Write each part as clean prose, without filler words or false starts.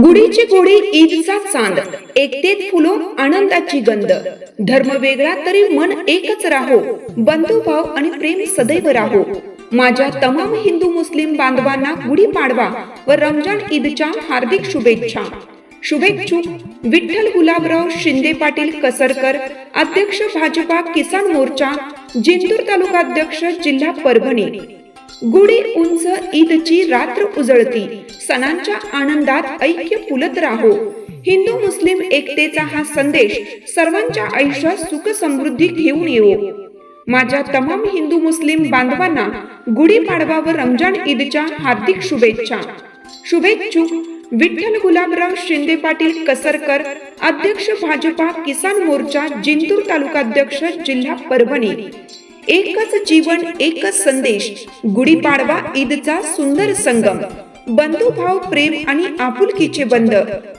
गुढीची गोडी ईदचा चांद, एकतेत फुलो आनंदाची गंध. धर्म वेगळा तरी मन एकच राहो, बंधुभाव आणि प्रेम सदैव राहो. माझ्या तमाम हिंदू मुस्लिम बांधवांना गुढीपाडवा व रमजान ईदच्या हार्दिक शुभेच्छा. शुभेच्छुक विठ्ठल गुलाबराव शिंदे पाटील कसरकर, अध्यक्ष भाजपा किसान मोर्चा, जिंतूर तालुका अध्यक्ष, जिल्हा परभणी. गुढी उंच ईदची रात्र उजळती, सणांच्या आनंदात ऐक्य फुलत राहो. हिंदू मुस्लिम एकतेचा हा संदेश सर्वांच्या आयुष्यात सुख समृद्धी घेऊन येवो. माझ्या तमाम हिंदू मुस्लिम बांधवांना गुढीपाडवा व रमजान ईदच्या हार्दिक शुभेच्छा. शुभेच्छुक विठ्ठल गुलाबराव शिंदे पाटील कसरकर, अध्यक्ष भाजपा किसान मोर्चा, जिंतूर तालुका अध्यक्ष, जिल्हा परभणी. एकच जीवन एकच संदेश, गुढीपाडवा ईदचा सुंदर संगम. बंधुभाव, प्रेम आणि आपुलकीचे बंध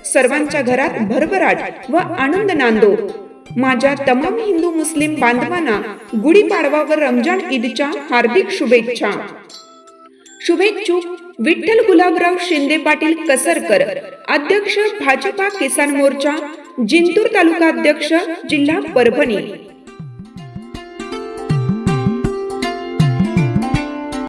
सर्वांच्या घरात भरभराट व आनंद नांदो. माझ्या तमाम हिंदू मुस्लिम बांधवांना गुढीपाडवा व रमजान ईदच्या हार्दिक शुभेच्छा. शुभेच्छुक विठ्ठल गुलाबराव शिंदे पाटील कसरकर, अध्यक्ष भाजपा किसान मोर्चा, जिंतूर तालुका अध्यक्ष, जिल्हा परभणी.